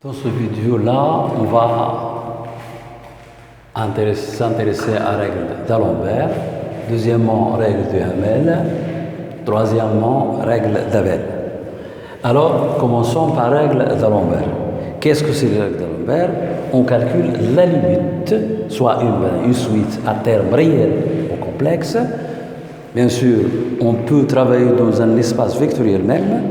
Dans cette vidéo-là, on va s'intéresser à la règle d'Alembert, deuxièmement, règle de Hamel, troisièmement, règle d'Abel. Alors, commençons par la règle d'Alembert. Qu'est-ce que c'est la règle d'Alembert? On calcule la limite, soit une suite à terme réel ou complexe. Bien sûr, on peut travailler dans un espace vectoriel même,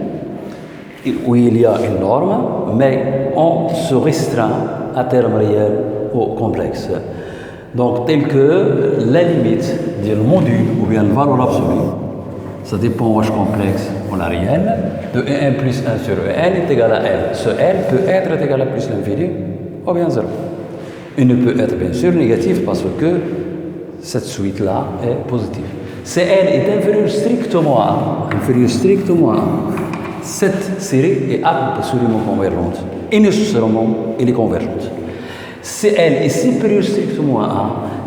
où il y a une norme, mais on se restreint à terme réel ou complexe. Donc, tel que la limite du module ou bien la valeur absolue, ça dépend du complexe ou la réelle, de n plus 1 sur n est égal à l. Ce l peut être égal à plus l'infini ou bien 0. Il ne peut être bien sûr négatif parce que cette suite-là est positive. Si l est inférieur strictement à 1, cette série est absolument convergente. Et nécessairement, elle est convergente. Si elle est supérieure strictement à 1,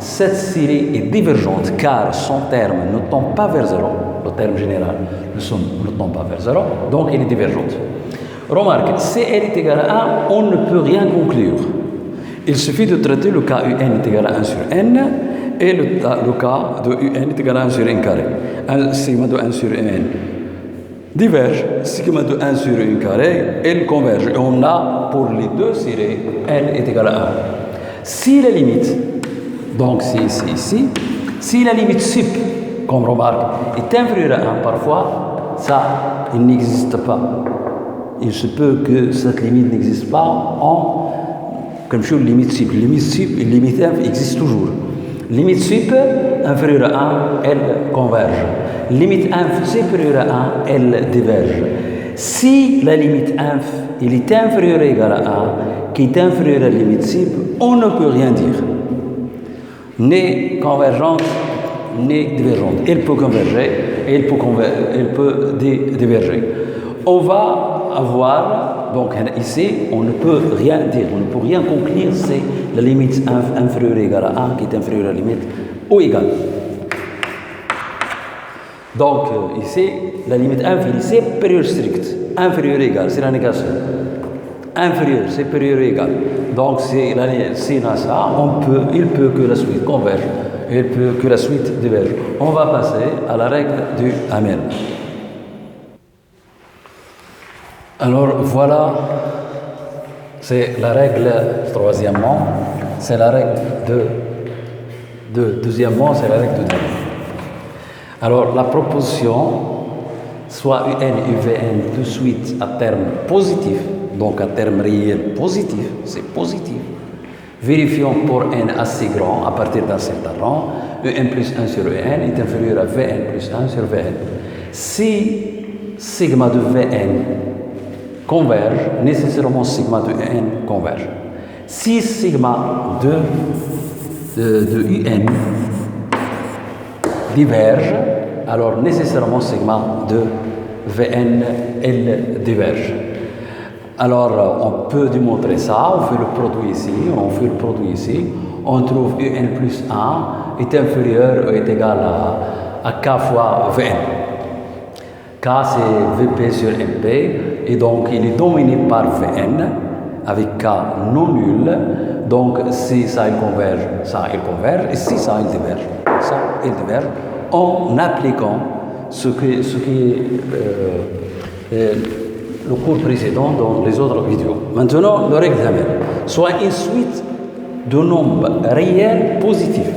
cette série est divergente car son terme ne tend pas vers 0. Le terme général ne tend pas vers 0, donc elle est divergente. Remarque, si elle est égale à 1, on ne peut rien conclure. Il suffit de traiter le cas un est égal à 1 sur n et le cas de un est égal à 1 sur n carré. Un sigma de 1 sur n diverge, sigma de 1 sur 1 carré, elles convergent. Et on a pour les deux séries, n est égal à 1. Si la limite, donc c'est ici, si la limite sup, comme remarque, est inférieure à 1, parfois, ça, il n'existe pas. Il se peut que cette limite n'existe pas comme chose limite sup. Limite sup et limite f existent toujours. Limite sup inférieure à 1, elle converge. Limite inf supérieure à 1, elle diverge. Si la limite inf il est inférieure ou égale à 1, qui est inférieure à la limite sup, on ne peut rien dire. Ni convergente, ni divergente. Elle peut converger et elle peut diverger. On va avoir, donc ici, on ne peut rien dire, on ne peut rien conclure, c'est la limite inf inférieure ou égale à 1 qui est inférieure à la limite ou égale. Donc ici, la limite inf est supérieure stricte, inférieure ou égale, c'est la négation. Inférieure, supérieure ou égale. Donc si on a ça, il peut que la suite converge, il peut que la suite diverge. On va passer à la règle du Hamel. Alors voilà, c'est la règle, troisièmement, c'est la règle deuxièmement, c'est la règle de Hamel. Alors la proposition, soit un et Vn de suite à terme positif, donc à terme réel positif, c'est positif. Vérifions pour n assez grand à partir d'un certain rang, un plus 1 sur n est inférieur à Vn plus 1 sur Vn. Si sigma de Vn converge, nécessairement sigma de n converge. Si sigma de un diverge, alors nécessairement sigma de Vn elle diverge. Alors on peut démontrer ça, on fait le produit ici, on trouve un plus 1 est inférieur ou est égal à k fois Vn. K c'est Vp sur Mp et donc il est dominé par Vn avec K non nul. Donc si ça il converge, et si ça il diverge, en appliquant ce qui est le cours précédent dans les autres vidéos. Maintenant, le règle d'Hamel, soit une suite de nombres réels positifs.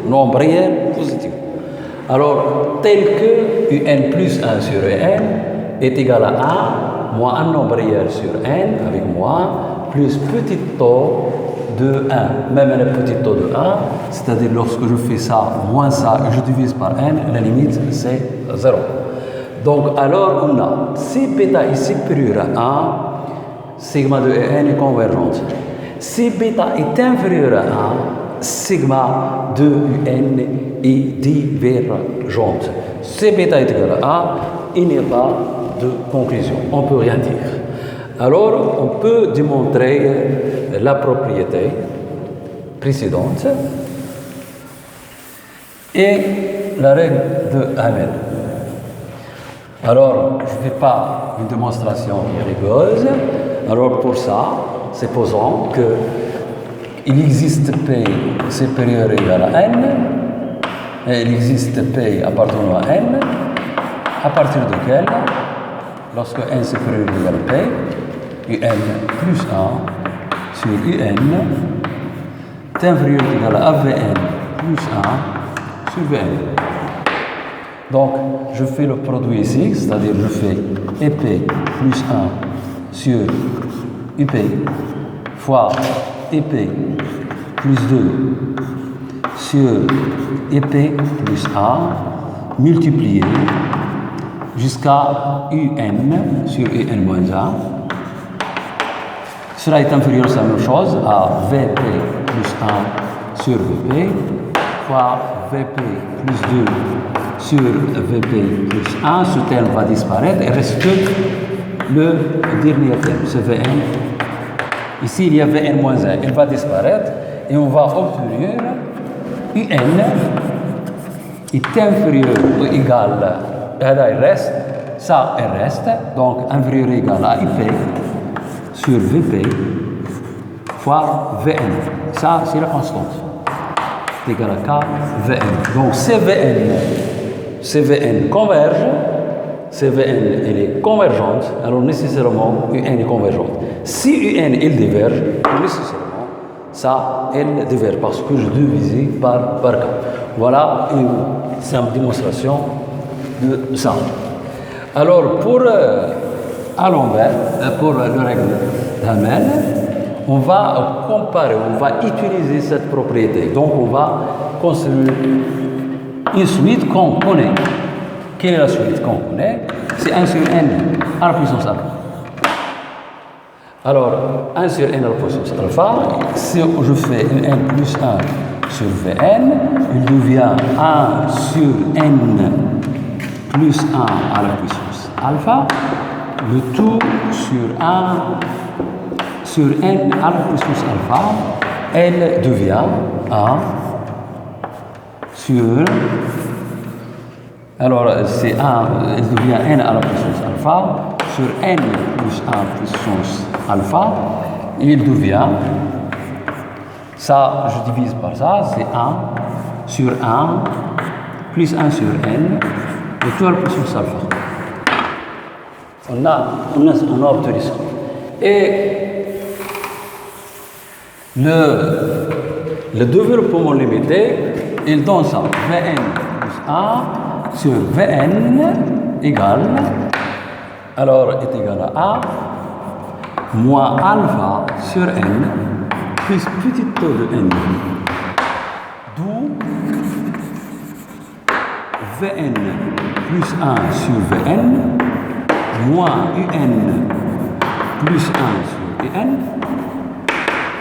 Nombre réel positif. Alors, tel que un plus 1 sur n est égal à 1 moins un nombre réel sur n avec moins plus petit taux de 1. Même un petit taux de 1, c'est-à-dire lorsque je fais ça, moins ça, je divise par n, la limite c'est 0. Donc alors on a, si bêta est supérieur à 1, sigma de n est convergente. Si bêta est inférieur à 1, sigma de un est divergente. Si bêta est égal à 1, il n'y a pas de conclusion, on ne peut rien dire. Alors on peut démontrer la propriété précédente et la règle de Hamel. Alors, je ne fais pas une démonstration rigoureuse. Alors, pour ça, supposons qu'il existe P supérieur ou égal à N, et il existe P appartenant à N, à partir duquel, lorsque N supérieur ou égal à P, UN plus 1 sur UN est inférieur ou égal à AVN plus 1 sur VN. Donc, je fais le produit ici, c'est-à-dire je fais EP plus 1 sur UP fois EP plus 2 sur EP plus 1 multiplié jusqu'à UN sur UN moins 1. Cela est inférieur à la même chose à VP plus 1 sur VP fois VP plus 2 sur VP plus 1. Ce terme va disparaître et reste que le dernier terme, c'est Vn. Ici, il y a Vn moins 1. Il va disparaître et on va obtenir UN est inférieur ou égal à il reste, ça il reste, donc inférieur ou égal à IP sur Vp fois Vn. Ça, c'est la constante. C'est égal à K Vn. Donc, CVN converge, CVN elle est convergente, alors nécessairement UN est convergente. Si UN elle diverge, nécessairement ça elle diverge parce que je divisé par K. Voilà une simple démonstration de ça. Alors pour à l'envers, pour le règle d'Hamel, on va comparer, on va utiliser cette propriété. Donc on va construire une suite qu'on connaît. Quelle est la suite qu'on connaît? C'est 1 sur n à la puissance alpha. Alors, 1 sur n à la puissance alpha, si je fais n plus 1 sur Vn, il devient 1 sur n plus 1 à la puissance alpha, le tout sur 1 sur n à la puissance alpha, elle devient 1 sur, alors c'est 1, elle devient n à la puissance alpha, sur n plus 1 puissance alpha, il devient, ça je divise par ça, c'est 1 sur 1 plus 1 sur n, et tout à la puissance alpha. On a obtenu ça. Et le développement limité, il donne ça, Vn plus 1 sur Vn égale, alors est égal à A moins alpha sur n plus petit taux de n. D'où Vn plus 1 sur Vn moins Un plus 1 sur Un.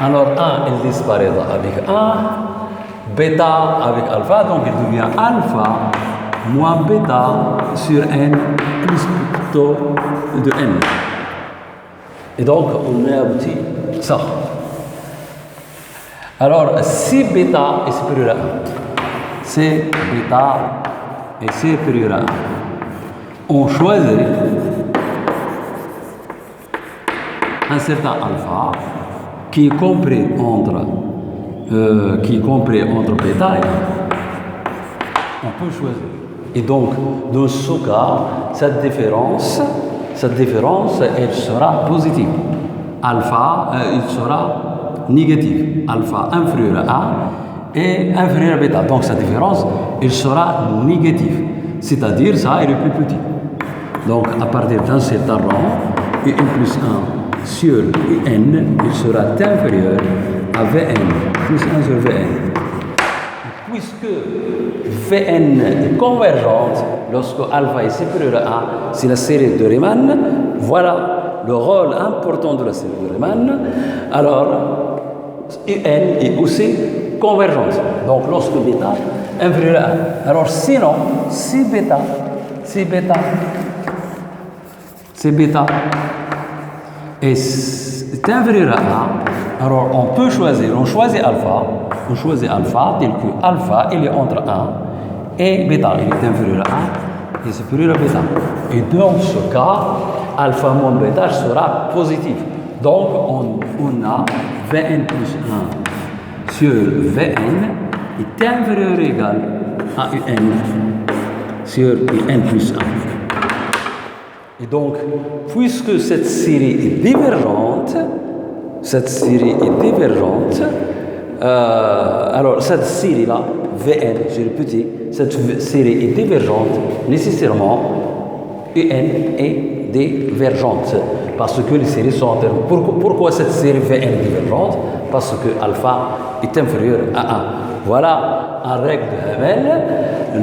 Alors 1, il disparaîtra avec 1, bêta avec alpha, donc il devient alpha moins bêta sur n plus petit taux de n. Et donc on a abouti ça. Alors si bêta est supérieur à 1, c'est bêta est supérieur à 1, on choisit un certain alpha qui est compris entre bêta et 1. On peut choisir. Et donc, dans ce cas, cette différence, elle sera positive. Alpha, il sera négatif. Alpha inférieur à 1 et inférieur à bêta. Donc, cette différence, elle sera négative. C'est-à-dire, ça, elle est plus petit. Donc, à partir d'un certain rang, UN plus 1 sur UN, il sera inférieur à Vn plus 1 sur Vn. Puisque Vn est convergente, lorsque alpha est supérieur à 1, c'est la série de Riemann. Voilà le rôle important de la série de Riemann. Alors, UN est aussi convergente. Donc, lorsque bêta est inférieur à 1. Alors, sinon, si bêta est inférieur à 1, alors on peut choisir, on choisit alpha, tel que alpha il est entre 1 et bêta, il est inférieur à 1 et supérieur à bêta. Et dans ce cas, alpha moins bêta sera positif. Donc, on a Vn plus 1 sur Vn est inférieur ou égal à Un sur Un plus 1. Et donc, puisque cette série est divergente, alors cette série-là, Vn, je répète, cette série est divergente, nécessairement Un est divergente, parce que les séries sont alternes. Pourquoi cette série Vn est divergente? Parce que alpha est inférieur à 1. Voilà une règle de Hamel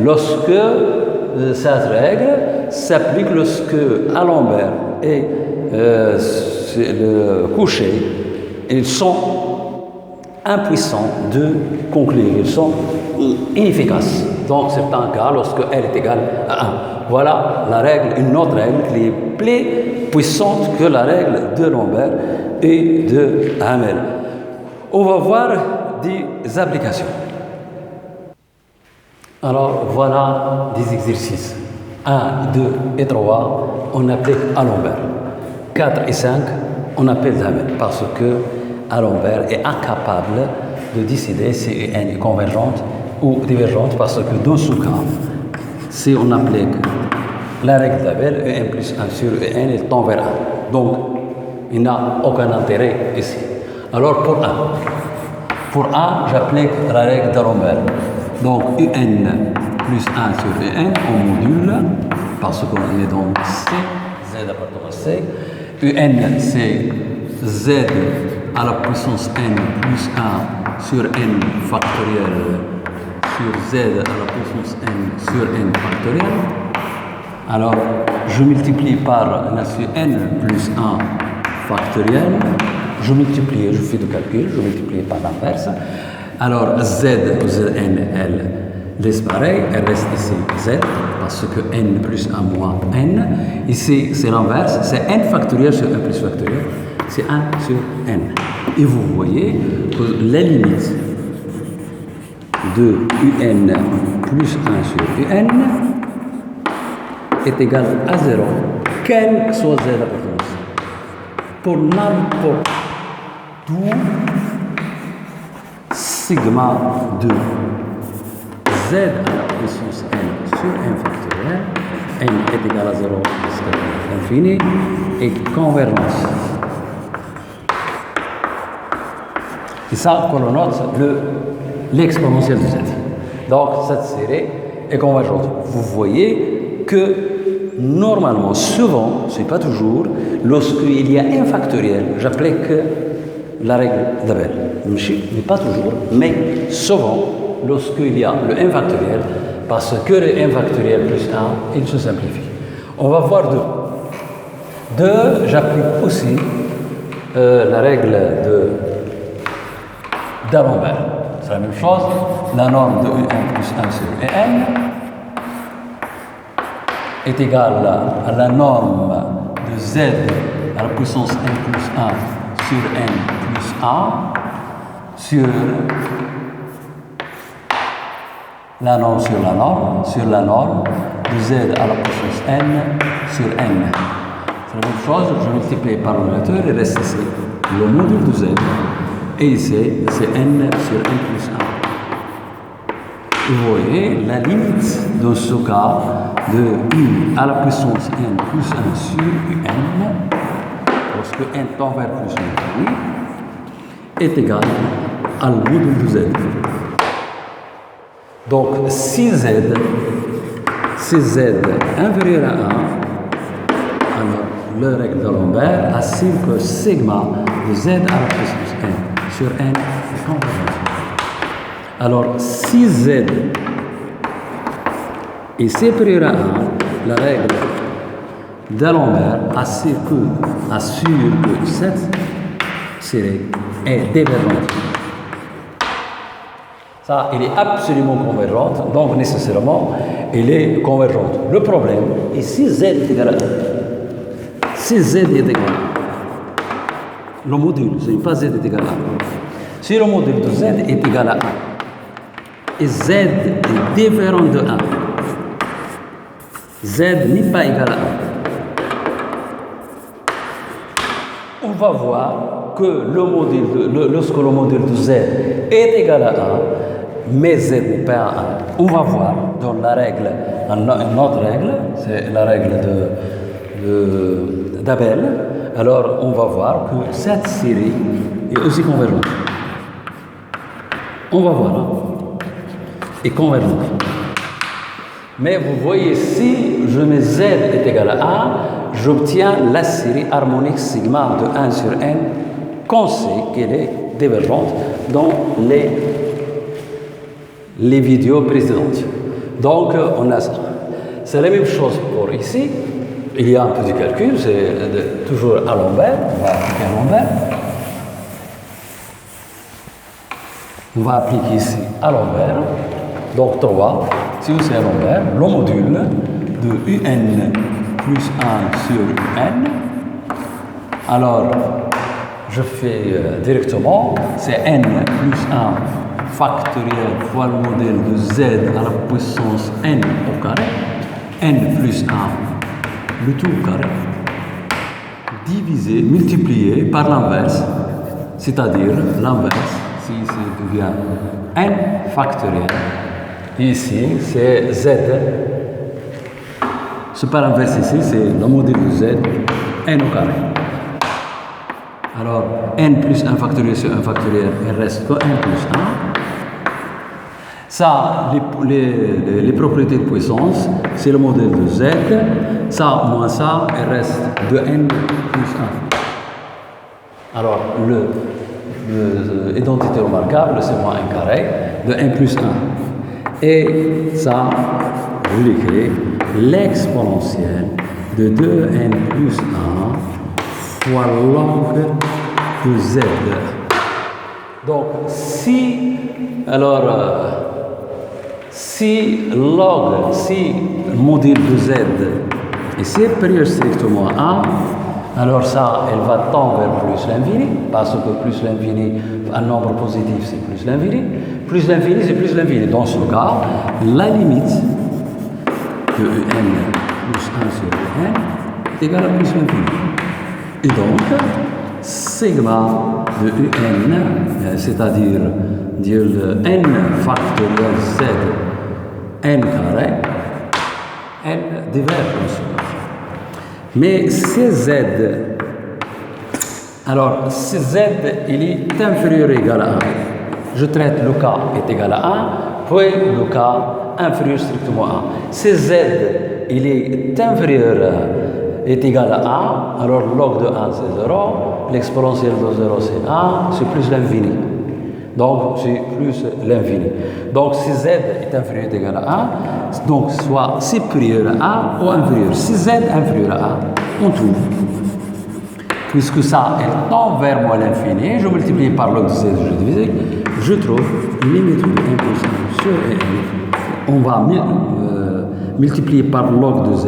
lorsque cette règle s'applique lorsque Alembert et le coucher, ils sont impuissants de conclure, ils sont inefficaces. Donc c'est un cas lorsque L est égal à 1. Voilà la règle, une autre règle qui est plus puissante que la règle de Lambert et de Hamel. On va voir des applications. Alors voilà des exercices. 1, 2 et 3, on applique à Lambert. 4 et 5, on appelle Hamel parce que Alembert est incapable de décider si UN est convergente ou divergente parce que dans ce cas, si on applique la règle d'Abel, UN plus 1 sur UN est tend vers 1. Donc, il n'a aucun intérêt ici. Alors, pour 1, j'applique la règle d'Alembert. Donc, UN plus 1 sur UN, on module, parce qu'on est dans C, Z appartenant à C. UN, c'est Z à la puissance n plus 1 sur n factoriel sur z à la puissance n sur n factoriel. Alors, je multiplie par la sur n plus 1 factoriel. Je fais le calcul, je multiplie par l'inverse. Alors, z ou zn, elle laisse pareil, elle reste ici z, parce que n plus 1 moins n. Ici, c'est l'inverse, c'est n factoriel sur n plus factoriel. C'est 1 sur n. Et vous voyez que la limite de un plus 1 sur un est égale à 0, quel soit z appartenance. Pour n'importe d'où sigma de z à la puissance n sur n factoriel, n est égal à 0 jusqu'à l'infini, et convergence. Et ça, qu'on note l'exponentielle de z. Donc, cette série est convergente. Vous voyez que, normalement, souvent, ce n'est pas toujours, lorsqu'il y a un factoriel, j'applique la règle d'Abel. Mais pas toujours, mais souvent, lorsqu'il y a le 1 factoriel, parce que le 1 factoriel plus 1, il se simplifie. On va voir 2. 2, j'applique aussi la règle d'Alembert. C'est la même chose, la norme de UN plus 1 sur UN est égale à la norme de Z à la puissance n plus 1 sur n plus 1 sur la norme sur la norme de Z à la puissance n sur n. C'est la même chose, je multiplie par le numérateur et reste ici le module de Z. Et ici, c'est n sur n plus 1. Vous voyez la limite dans ce cas de u à la puissance n plus 1 sur un, lorsque n tend vers plus l'infini, est égal à le module de z. Donc, si z inférieur à 1, alors la règle d'Alembert assure que sigma de z à la puissance n sur n est convergente. Alors, si z est supérieur à 1, la règle d'Alembert assure que cette série est divergente. Ça, elle est absolument convergente, donc nécessairement, elle est convergente. Le problème est si z est égal à 1. Si z est égal à 1, le module, ce n'est pas z est égal à 1. Si le module de z est égal à 1, et z est différent de 1, z n'est pas égal à 1. on va voir que lorsque le module de Z est égal à 1, mais Z n'est pas à 1, on va voir dans la règle, une autre règle, c'est la règle d'Abel. Alors on va voir que cette série est aussi convergente. On va voir, est convergente. Mais vous voyez, si je mets Z est égal à 1, j'obtiens la série harmonique sigma de 1 sur n, qu'on sait qu'elle est divergente dans les vidéos précédentes. Donc, on a ça. C'est la même chose pour ici. Il y a un petit calcul, c'est toujours à l'envers. On va appliquer à l'envers. On va appliquer ici à l'envers. Donc 3, si c'est à l'envers, le module de un plus 1 sur un. Alors, je fais directement, c'est n plus 1 factoriel fois le modèle de z à la puissance n au carré, n plus 1, le tout au carré, divisé, multiplié par l'inverse, c'est-à-dire l'inverse, si ça devient n factoriel. Ici, c'est z. Ce par inverse ici, c'est le modèle de z, n au carré. Alors, n plus 1 factoriel sur 1 factoriel, il reste que n plus 1. Ça, les propriétés de puissance, c'est le modèle de z. Ça, moins ça, il reste de n plus 1. Alors, l'identité remarquable, c'est moins 1 carré de n plus 1. Et ça, vous l'écrivez, l'exponentielle de 2n plus 1 fois log de z. Donc, si le module de z est supérieur strictement à 1, alors ça, elle va tendre vers plus l'infini, parce que plus l'infini, un nombre positif, c'est plus l'infini. Plus l'infini, c'est plus l'infini. Dans ce cas, la limite de n plus 1 sur n est égale à plus l'infini. Et donc, sigma de un, c'est-à-dire le n factoriel z, n carré, n diverge dans ce cas. Mais Cz, alors Cz, il est inférieur ou égal à 1. Je traite le cas est égal à 1, puis le cas inférieur strictement à 1. Cz, il est inférieur, est égal à 1, alors log de 1 c'est 0, l'exponentielle de 0 c'est 1, c'est plus l'infini. Donc c'est plus l'infini. Donc si z est inférieur ou égal à 1, donc soit supérieur à 1 ou inférieur. Si z est inférieur à 1, on trouve. Puisque ça est tend vers moins l'infini, je multiplie par log de z, je divise, je trouve limite de 1 plus 1 sur n. On va multiplier par log de z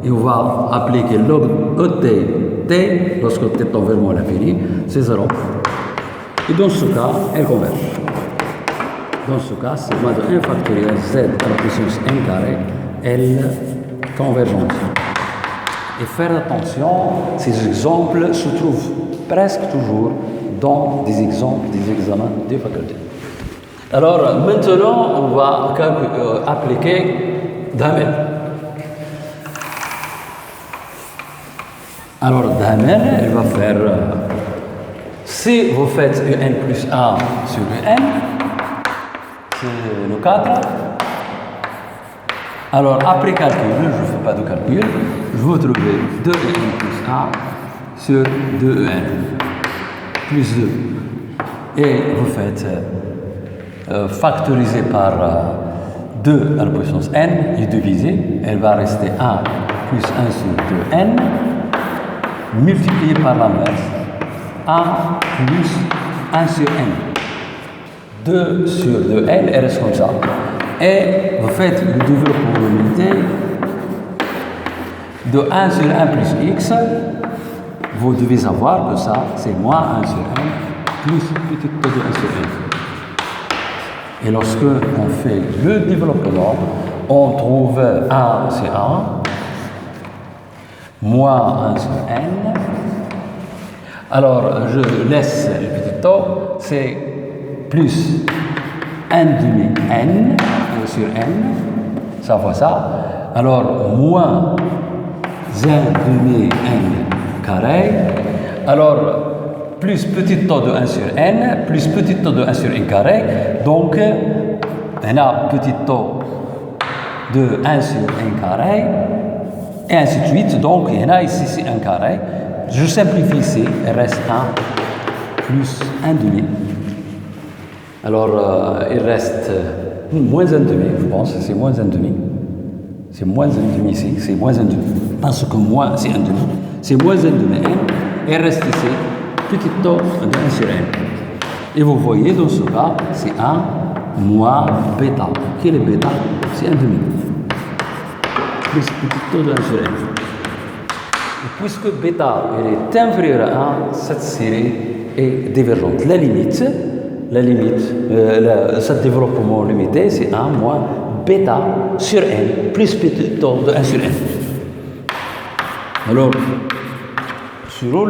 et on va appliquer log ET, t, lorsque t tend vers moins l'infini, c'est 0. Et dans ce cas, elle converge. Dans ce cas, c'est moins de 1 factoriel z à la puissance n carré, elle convergence. Et faire attention, ces exemples se trouvent presque toujours dans des exemples des examens des facultés. Alors maintenant, on va appliquer Duhamel. Alors Duhamel, elle va faire, si vous faites un plus 1 sur un, c'est le 4. Alors, après calcul, je ne fais pas de calcul, je vais trouver 2n plus 1 sur 2n plus 2. Et vous faites factoriser par 2 à la puissance n et diviser. Elle va rester 1 plus 1 sur 2n multiplié par l'inverse. 1 plus 1 sur n. 2 sur 2n, elle reste comme ça. Et vous faites le développement de l'unité de 1 sur 1 plus x, vous devez savoir que ça, c'est moins 1 sur n plus petit que de 1 sur n. Et lorsque on fait le développement, on trouve 1 sur 1, moins 1 sur n. Alors, je laisse le petit taux, c'est plus 1 demi n sur n, ça fois ça. Alors, moins 1 demi n carré. Alors, plus petit taux de 1 sur n, plus petit taux de 1 sur n carré. Donc, on a petit taux de 1 sur n carré, et ainsi de suite. Donc, il y en a ici, c'est 1 carré. Je simplifie ici, il reste 1 plus 1 demi. Alors, il reste moins 1 demi, je pense, c'est moins 1 demi. C'est moins 1 demi ici, c'est moins 1 demi. Parce que moins, c'est 1 demi. C'est moins 1 demi n. Et il reste ici, petit taux de 1 sur n. Et vous voyez, dans ce cas, c'est 1 moins bêta. Quel est bêta? C'est 1 demi. Plus petit taux de 1 sur n. Et puisque bêta est inférieur à 1, cette série est divergente. La limite, ce développement limité, c'est 1 moins bêta sur n plus petit taux de 1 sur n. Alors, sur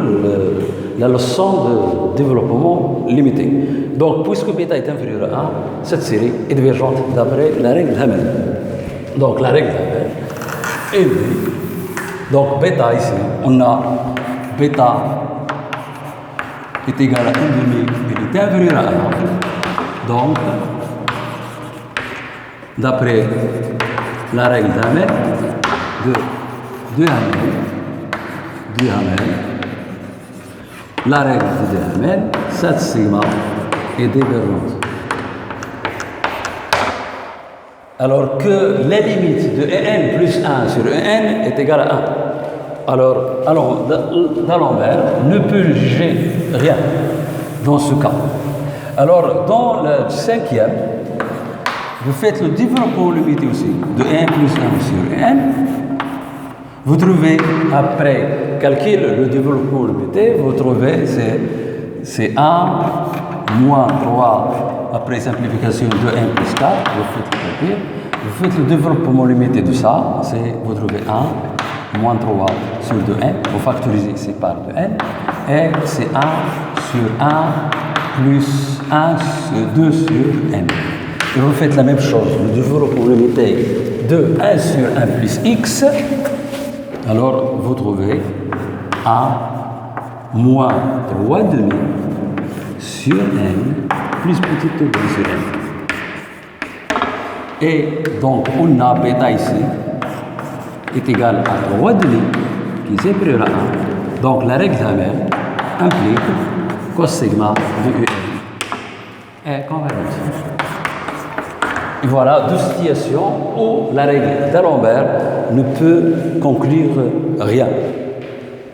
la leçon de développement limité. Donc, puisque bêta est inférieur à 1, cette série est divergente d'après la règle Hamel. Donc, la règle Hamel est nulle. Donc, bêta ici, on a bêta est égal à 1 demi, il est inférieur à 1. Donc, d'après la règle d'Hamel, de Hamel, la règle de Hamel, cette sigma est divergente. Alors que la limite de n plus 1 sur n est égale à 1. Alors D'Alembert ne peut juger rien dans ce cas. Alors, dans le cinquième, vous faites le développement limité aussi de n plus 1 sur n. Vous trouvez, après calcul le développement limité, vous trouvez c'est 1 moins 3 après simplification de n plus 4. Vous faites le calcul. Vous faites le développement limité de ça, vous trouvez 1 moins 3 sur 2n, vous factorisez ici par 2n, et c'est 1 sur 1 plus 1 sur 2 sur n. Et vous faites la même chose, le développement limité de 1 sur 1 plus x, alors vous trouvez 1 moins 3 demi sur n plus petit taux de sur n. Et donc, on a bêta ici est égal à 3 demi, qui est supérieur à 1. Donc, la règle d'Hamel implique cos sigma de un est convergente. Et voilà deux situations où la règle d'Alembert ne peut conclure rien.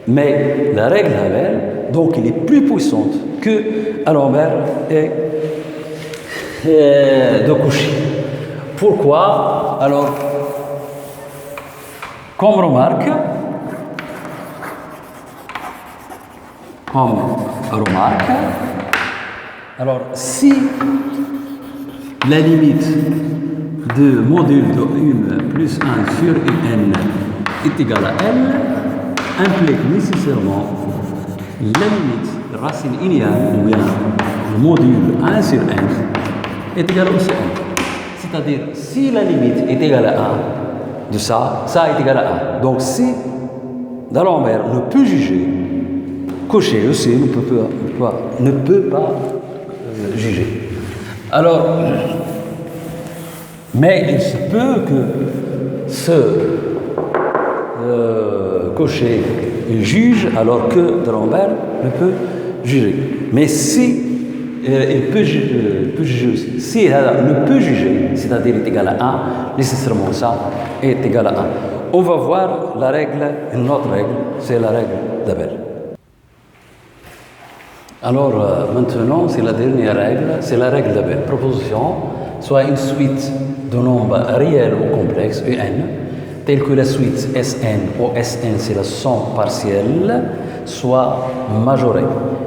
Mais la règle d'Hamel, donc, elle est plus puissante que Alembert et de Cauchy. Pourquoi? Alors, comme remarque, alors si la limite de module de 1 plus 1 sur n est égale à n, implique nécessairement la limite racine initiale, ou bien le module 1 sur n, est égale aussi à n. C'est-à-dire, si la limite est égale à 1 de ça, ça est égal à 1. Donc, si D'Alembert ne peut juger, Cauchy aussi ne peut pas juger. Alors, mais il se peut que ce Cauchy juge alors que D'Alembert ne peut juger. Mais si il peut juger aussi. Si il ne peut juger, c'est-à-dire est égal à 1, nécessairement ça est égal à 1. On va voir la règle, une autre règle, c'est la règle d'Abel. Alors maintenant, c'est la dernière règle, c'est la règle d'Abel. Proposition, soit une suite de nombres réels ou complexes, un, telle que la suite Sn ou Sn, c'est la somme partielle, soit majorée.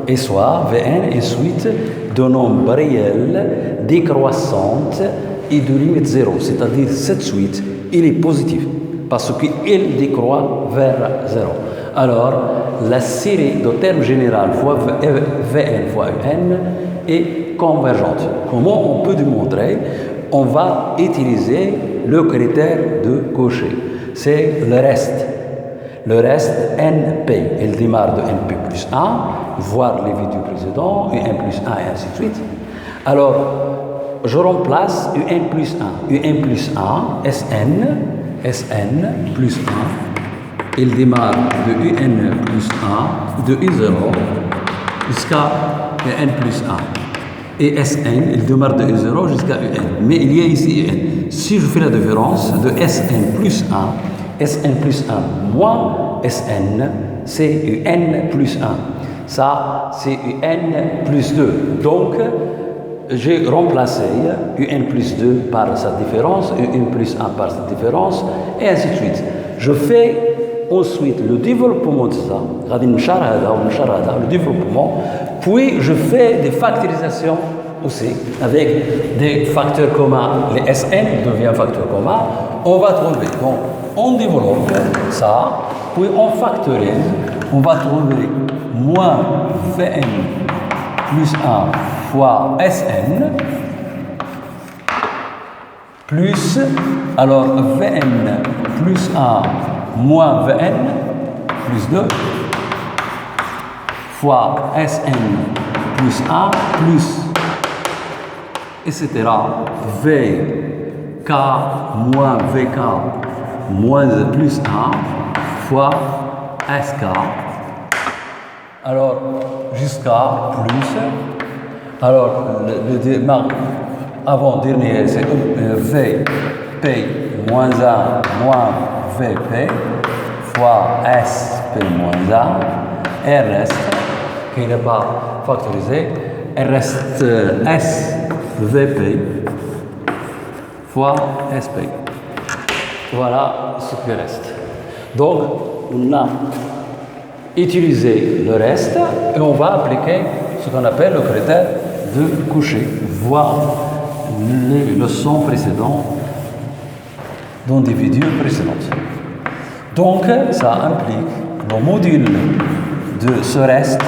Et soit Vn est suite de nombres réels décroissantes et de limite 0. C'est-à-dire cette suite, il est positive parce qu'il décroît vers 0. Alors, la série de termes généraux fois Vn fois Un est convergente. Comment on peut démontrer? On va utiliser le critère de Cauchy. C'est le reste. Le reste, NP, il démarre de NP plus 1, voire les vidéos précédentes, UN plus 1 et ainsi de suite. Alors, je remplace UN plus 1. UN plus 1, SN plus 1. Il démarre de UN plus 1, de I0 jusqu'à UN plus 1. Et SN, il démarre de I0 jusqu'à UN. Mais il y a ici UN. Si je fais la différence de SN plus 1, SN plus 1 moins SN, c'est UN plus 1. Ça, c'est UN plus 2. Donc, j'ai remplacé UN plus 2 par sa différence, UN plus 1 par sa différence, et ainsi de suite. Je fais ensuite le développement de ça, le développement, puis je fais des factorisations aussi, avec des facteurs communs. Les SN deviennent facteurs communs, on va trouver. Donc, on développe ça, puis on factorise, on va trouver moins Vn plus 1 fois Sn plus, alors Vn plus 1 moins Vn plus 2 fois Sn plus 1 plus, etc. Vk moins Vk moins plus 1 fois Sk. Alors, jusqu'à plus. Alors, avant-dernier, c'est Vp moins 1 moins Vp fois Sp moins 1. Et reste, qui n'est pas factorisé, il reste SVP fois SP. Voilà ce qui reste. Donc, on a utilisé le reste et on va appliquer ce qu'on appelle le critère de Cauchy, voir les leçons précédentes d'individus précédentes. Donc, ça implique le module de ce reste,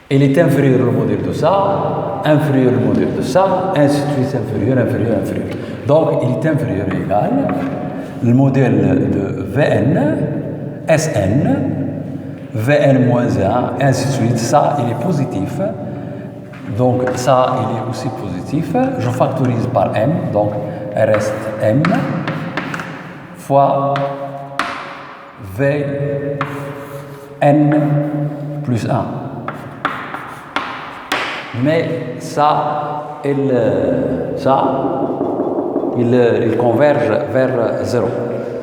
il est inférieur au module de ça, inférieur au module de ça, ainsi de suite, inférieur. Donc, il est inférieur ou égal le modèle de Vn, Sn, Vn moins 1, ainsi de suite. Ça, il est positif. Donc, ça, il est aussi positif. Je factorise par m, donc il reste m fois Vn plus 1. Mais ça, il converge vers 0.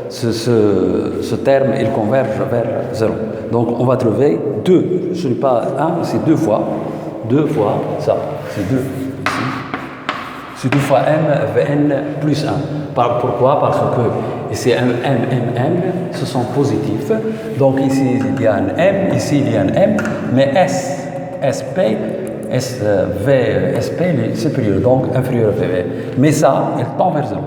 Ce terme, il converge vers 0. Donc, on va trouver 2. Ce n'est pas 1, c'est 2 fois. 2 fois ça. C'est 2 ici. C'est 2 fois m, Vn plus 1. Pourquoi? Parce que ici, m, ce sont positifs. Donc, ici, il y a un m, ici, il y a un m. Mais Sp, SP est supérieur, donc inférieur à PV. Mais ça, il tend vers 0.